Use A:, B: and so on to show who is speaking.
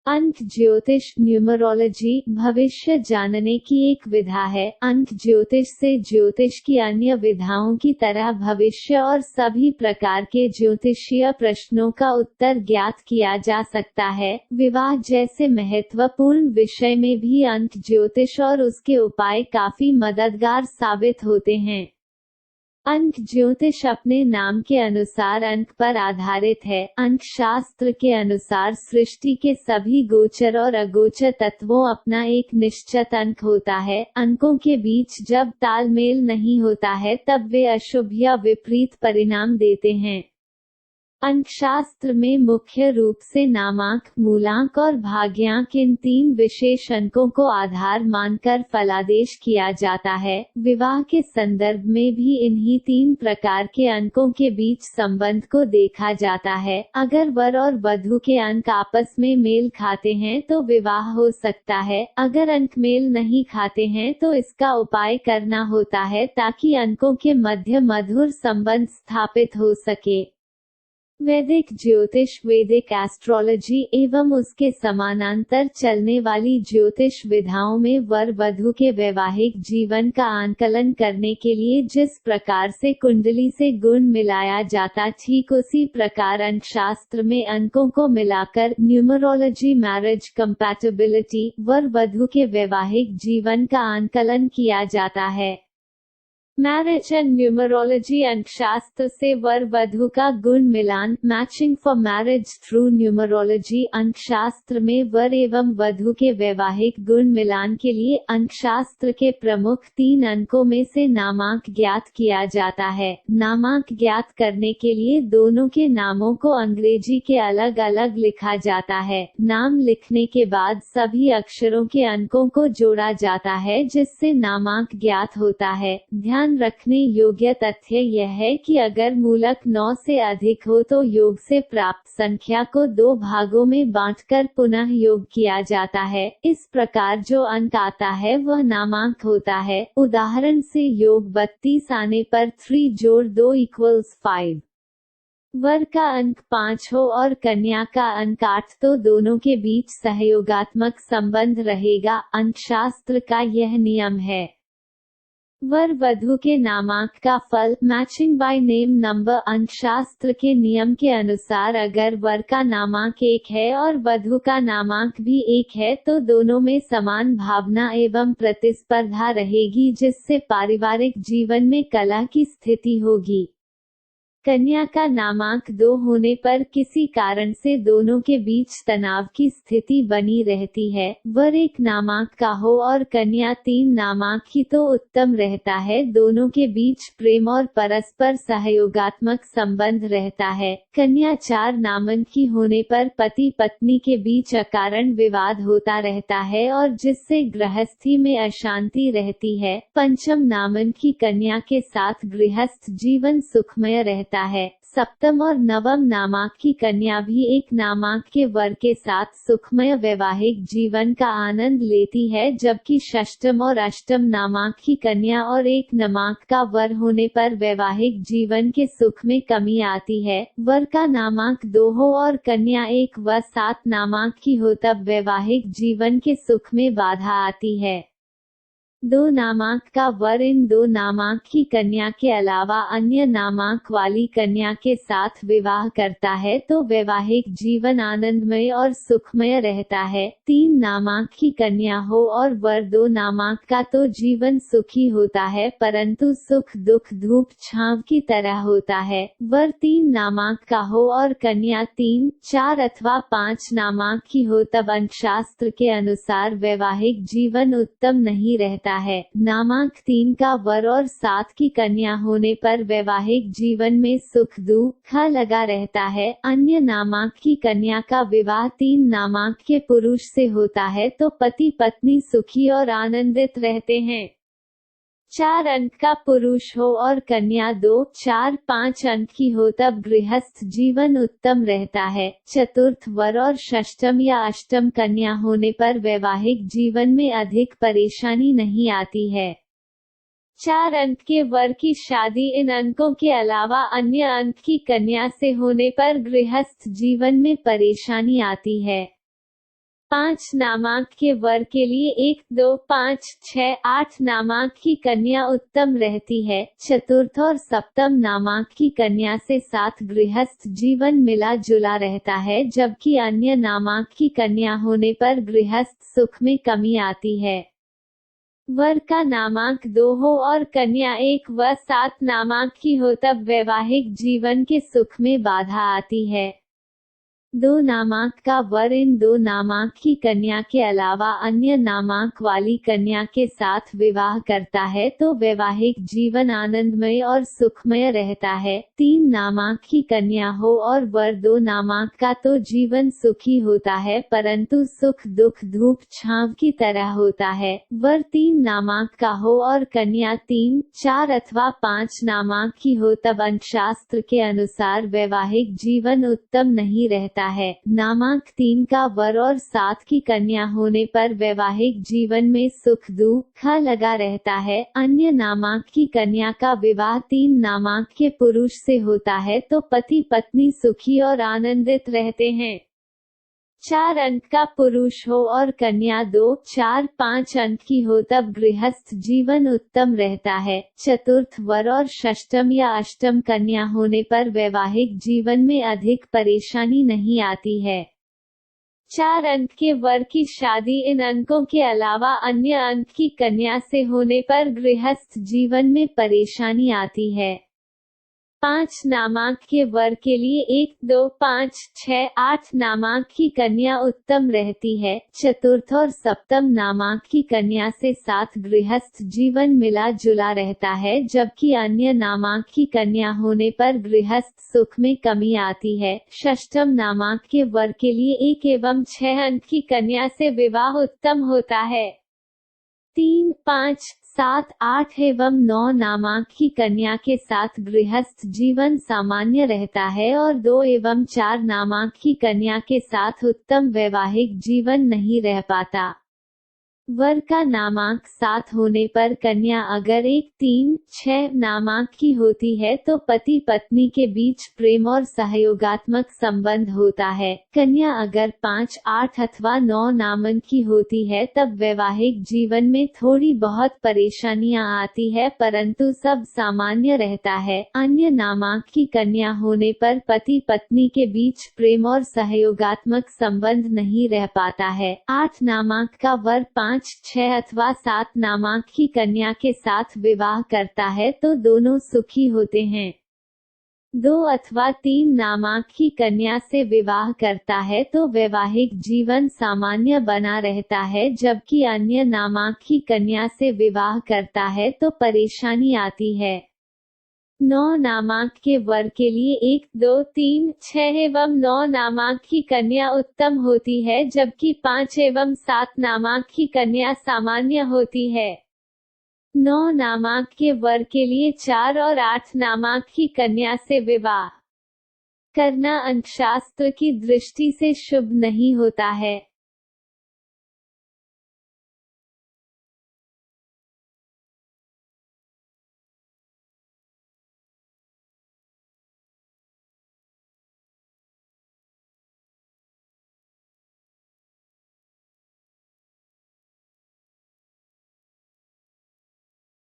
A: अंक ज्योतिष न्यूमरोलॉजी भविष्य जानने की एक विधा है। अंक ज्योतिष से ज्योतिष की अन्य विधाओं की तरह भविष्य और सभी प्रकार के ज्योतिषीय प्रश्नों का उत्तर ज्ञात किया जा सकता है। विवाह जैसे महत्वपूर्ण विषय में भी अंक ज्योतिष और उसके उपाय काफी मददगार साबित होते हैं। अंक ज्योतिष अपने नाम के अनुसार अंक पर आधारित है। अंक शास्त्र के अनुसार सृष्टि के सभी गोचर और अगोचर तत्वों अपना एक निश्चित अंक होता है। अंकों के बीच जब तालमेल नहीं होता है तब वे अशुभ या विपरीत परिणाम देते हैं। अंकशास्त्र में मुख्य रूप से नामांक, मूलांक और भाग्यांक इन तीन विशेष अंकों को आधार मानकर फलादेश किया जाता है। विवाह के संदर्भ में भी इन्हीं तीन प्रकार के अंकों के बीच संबंध को देखा जाता है। अगर वर और वधू के अंक आपस में मेल खाते हैं तो विवाह हो सकता है। अगर अंक मेल नहीं खाते हैं तो इसका उपाय करना होता है ताकि अंकों के मध्य मधुर संबंध स्थापित हो सके। वैदिक ज्योतिष, वैदिक एस्ट्रोलॉजी एवं उसके समानांतर चलने वाली ज्योतिष विधाओं में वर वधू के वैवाहिक जीवन का आंकलन करने के लिए जिस प्रकार से कुंडली से गुण मिलाया जाता ठीक उसी प्रकार अंकशास्त्र में अंकों को मिलाकर न्यूमरोलॉजी मैरिज कंपैटिबिलिटी वर वधू के वैवाहिक जीवन का आंकलन किया जाता है। मैरिज एंड न्यूमरोलॉजी अंकशास्त्र से वर वधू का गुण मिलान matching for marriage through numerology अंकशास्त्र में वर एवं वधू के वैवाहिक गुण मिलान के लिए अंकशास्त्र के प्रमुख तीन अंकों में से नामांक ज्ञात किया जाता है। नामांक ज्ञात करने के लिए दोनों के नामों को अंग्रेजी के अलग अलग लिखा जाता है। नाम लिखने के बाद सभी अक्षरों के अंकों को जोड़ा जाता है जिससे नामांक ज्ञात होता है। ध्यान रखने योग्य तथ्य यह है कि अगर मूलक 9 से अधिक हो तो योग से प्राप्त संख्या को 2 भागों में बांटकर पुनः योग किया जाता है। इस प्रकार जो अंक आता है वह नामांक होता है। उदाहरण से योग 32 आने पर 3 जोड़ 2 = 5। वर का अंक 5 हो और कन्या का अंक 8 तो दोनों के बीच सहयोगात्मक संबंध रहेगा। अंकशास्त्र का यह नियम है। वर वधू के नामांक का फल मैचिंग बाय नेम नंबर अंकशास्त्र के नियम के अनुसार अगर वर का नामांक 1 है और वधू का नामांक भी 1 है तो दोनों में समान भावना एवं प्रतिस्पर्धा रहेगी जिससे पारिवारिक जीवन में कलह की स्थिति होगी। कन्या का नामांक 2 होने पर किसी कारण से दोनों के बीच तनाव की स्थिति बनी रहती है। वर 1 नामांक का हो और कन्या 3 नामांक की तो उत्तम रहता है। दोनों के बीच प्रेम और परस्पर सहयोगात्मक संबंध रहता है। कन्या 4 नामांक की होने पर पति पत्नी के बीच अकारण विवाद होता रहता है और जिससे गृहस्थी में अशांति रहती है। पंचम नामांक की कन्या के साथ गृहस्थ जीवन सुखमय रहता है। सप्तम और नवम नामांक की कन्या भी 1 नामांक के वर के साथ सुखमय वैवाहिक जीवन का आनंद लेती है जबकि षष्टम और अष्टम नामांक की कन्या और 1 नामांक का वर होने पर वैवाहिक जीवन के सुख में कमी आती है। वर का नामांक 2 हो और कन्या 1 व 7 नामांक की हो तब वैवाहिक जीवन के सुख में बाधा आती है। 2 नामांक का वर इन 2 नामांक की कन्या के अलावा अन्य नामांक वाली कन्या के साथ विवाह करता है तो वैवाहिक जीवन आनंदमय और सुखमय रहता है। 3 नामांक की कन्या हो और वर 2 नामांक का तो जीवन सुखी होता है परंतु सुख दुख धूप छांव की तरह होता है। वर 3 नामांक का हो और कन्या 3, 4 अथवा 5 नामांक की हो तब अंकशास्त्र के अनुसार वैवाहिक जीवन उत्तम नहीं रहता है। नामांक 3 का वर और 7 की कन्या होने पर वैवाहिक जीवन में सुख दुख लगा रहता है। अन्य नामांक की कन्या का विवाह 3 नामांक के पुरुष से होता है तो पति पत्नी सुखी और आनंदित रहते हैं। 4 अंक का पुरुष हो और कन्या 2, 4, 5 अंक की हो तब गृहस्थ जीवन उत्तम रहता है। चतुर्थ वर और षष्टम या अष्टम कन्या होने पर वैवाहिक जीवन में अधिक परेशानी नहीं आती है। 4 अंक के वर की शादी इन अंकों के अलावा अन्य अंक की कन्या से होने पर गृहस्थ जीवन में परेशानी आती है। 5 नामांक के वर के लिए 1, 2, 5, 6, 8 नामांक की कन्या उत्तम रहती है। चतुर्थ और सप्तम नामांक की कन्या से साथ गृहस्थ जीवन मिला जुला रहता है, जबकि अन्य नामांक की कन्या होने पर गृहस्थ सुख में कमी आती है। वर का नामांक 2 हो और कन्या 1 व 7 नामांक की हो तब वैवाहिक जीवन के सुख में बाधा आती है। 2 नामांक का वर इन 2 नामांक की कन्या के अलावा अन्य नामांक वाली कन्या के साथ विवाह करता है तो वैवाहिक जीवन आनंदमय और सुखमय रहता है। 3 नामांक की कन्या हो और वर 2 नामांक का तो जीवन सुखी होता है, परंतु सुख दुख धूप छांव की तरह होता है। वर 3 नामांक का हो और कन्या 3, 4 अथवा 5 नामांक की हो तब अंकशास्त्र के अनुसार वैवाहिक जीवन उत्तम नहीं रहता है। नामांक 3 का वर और 7 की कन्या होने पर वैवाहिक जीवन में सुख दुख लगा रहता है। अन्य नामांक की कन्या का विवाह 3 नामांक के पुरुष से होता है तो पति पत्नी सुखी और आनंदित रहते हैं। 4 अंक का पुरुष हो और कन्या 2, 4, 5 अंक की हो तब गृहस्थ जीवन उत्तम रहता है। चतुर्थ वर और षष्टम या अष्टम कन्या होने पर वैवाहिक जीवन में अधिक परेशानी नहीं आती है। 4 अंक के वर की शादी इन अंकों के अलावा अन्य अंक की कन्या से होने पर गृहस्थ जीवन में परेशानी आती है। 5 नामांक के वर के लिए 1, 2, 5, 6, 8 नामांक की कन्या उत्तम रहती है। चतुर्थ और सप्तम नामांक की कन्या से साथ गृहस्थ जीवन मिला जुला रहता है, जबकि अन्य नामांक की कन्या होने पर गृहस्थ सुख में कमी आती है। षष्टम नामांक के वर के लिए 1 एवं 6 अंक की कन्या से विवाह उत्तम होता है। 3, 5, 7, 8 एवं 9 नामांक की कन्या के साथ गृहस्थ जीवन सामान्य रहता है और 2 एवं 4 नामांक की कन्या के साथ उत्तम वैवाहिक जीवन नहीं रह पाता। वर का नामांक 7 होने पर कन्या अगर 1, 3, 6 नामांक की होती है तो पति पत्नी के बीच प्रेम और सहयोगात्मक संबंध होता है। कन्या अगर 5, 8 अथवा 9 नामांक की होती है तब वैवाहिक जीवन में थोड़ी बहुत परेशानियां आती है, परंतु सब सामान्य रहता है। अन्य नामांक की कन्या होने पर पति पत्नी के बीच प्रेम और सहयोगात्मक संबंध नहीं रह पाता है। 8 नामांक का वर 5, 6 अथवा 7 नामांक की कन्या के साथ विवाह करता है तो दोनों सुखी होते हैं। 2 अथवा 3 नामांक की कन्या से विवाह करता है तो वैवाहिक जीवन सामान्य बना रहता है, जबकि अन्य नामांक की कन्या से विवाह करता है तो परेशानी आती है। 9 नामांक के वर के लिए 1, 2, 3, 6 एवं 9 नामांक की कन्या उत्तम होती है, जबकि 5 एवं 7 नामांक की कन्या सामान्य होती है। 9 नामांक के वर के लिए 4 और 8 नामांक की कन्या से विवाह करना अंकशास्त्र की दृष्टि से शुभ नहीं होता है।